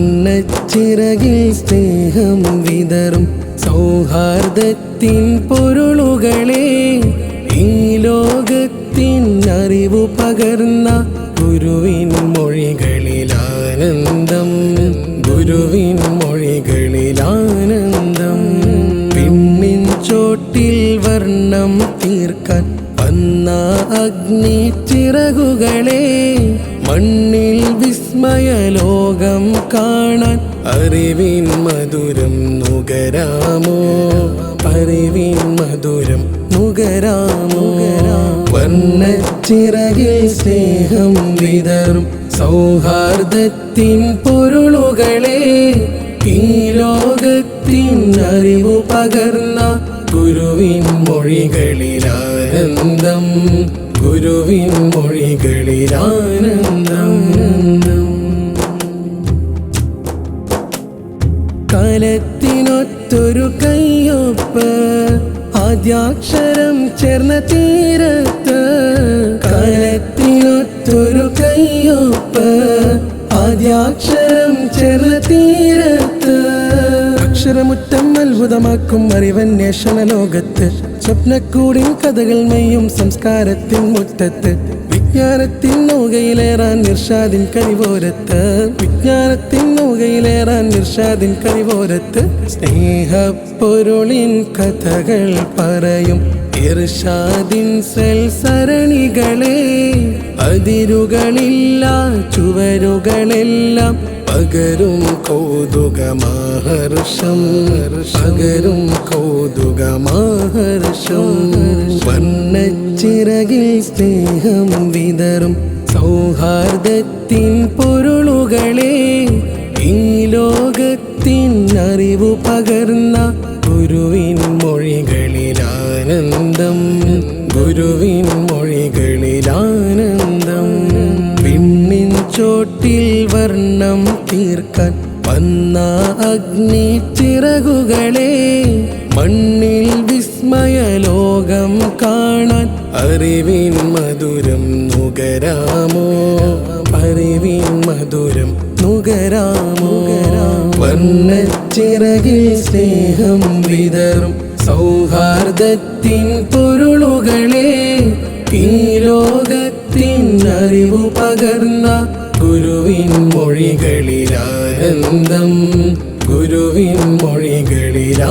വർണ്ണച്ചിറകിൽ സ്നേഹം വിതറും സൗഹാർദ്ദത്തിൻ പൊരുളുകളെ ഈ ലോകത്തിൻ അറിവു പകർന്ന ഗുരുവിൻ മൊഴികളിലാനന്ദം, ഗുരുവിൻ മൊഴികളിലാനന്ദം. പിന്നിൻ ചോട്ടിൽ വർണ്ണം തീർക്കാൻ വന്ന അഗ്നി ചിറകുകളെ മണ്ണിൽ വിസ്മയ ലോകം കാണാൻ അറിവിൻ മധുരം നുകരാമോ, അറിവിൻ മധുരം നുകരാമോ. വർണ്ണച്ചിറകിൽ സ്നേഹം വിതറും സൗഹാർദ്ദത്തിൻ പൊരുളുകളെ ഈ ലോകത്തിൻ അറിവു പകർന്ന ഗുരുവിൻ മൊഴികളിലാനന്ദം, ഗുരുവിൻ മൊഴികളിലാനന്ദം. കാലത്തിനൊത്തൊരു കയ്യൊപ്പ് ആദ്യാക്ഷരം ചേർന്ന തീരത്ത്, കാലത്തിനൊത്തൊരു കയ്യൊപ്പ് ആദ്യാക്ഷരം ചേർന്ന തീരത്ത്. അക്ഷരമുറ്റം അത്ഭുതമാക്കും അറിവന്വേഷണ ലോകത്ത്, സ്വപ്നക്കൂടിൻ കഥകൾ മെയ്യും സംസ്കാരത്തിൻ മുറ്റത്ത്. വിജ്ഞാനത്തിൻ നൗകയിലേറാൻ ഇർഷാദിൻ കനിവോരത്ത്, വിജ്ഞാനത്തിൻ നൗകയിലേറാൻ ഇർഷാദിൻ കനിവോരത്ത്. സ്നേഹപ്പൊരുളിൻ കഥകൾ പറയും ഇർഷാദിൻ സരണികളെ, അതിരുകളില്ല ചുവരുകളെല്ലാം പകരും കൗതുകമാഹർഷം, പകരും കൗതുകമാഹർഷം. വർണ്ണച്ചിറകിൽ സ്നേഹം വിതറും സൗഹാർദ്ദത്തിൻ പൊരുളുകളെ ഈ ലോകത്തിൻ അറിവു പകർന്ന ഗുരുവിൻ മൊഴികളിലാനന്ദം, ഗുരുവിൻ മൊഴികളിലാനന്ദം. പിന്നിൻ ചോട്ടിൽ വർണ്ണം തീർക്കാൻ വന്ന അഗ്നി ചിറകുകളെ മണ്ണിൽ വിസ്മയ ലോകം കാണാൻ അറിവിൻ മധുരം നുകരാമോ, അറിവിൻ മധുരം നുകരാമോ. വർണ്ണച്ചിറകിൽ സ്നേഹം വിതറും സൗഹാർദ്ദത്തിൻ പൊരുളുകളെ ഈ ലോകത്തിൻ അറിവു പകർന്ന ഗുരുവിൻ മൊഴികളിലാനന്ദം, ഗുരുവിൻ മൊഴികളിലാനന്ദം.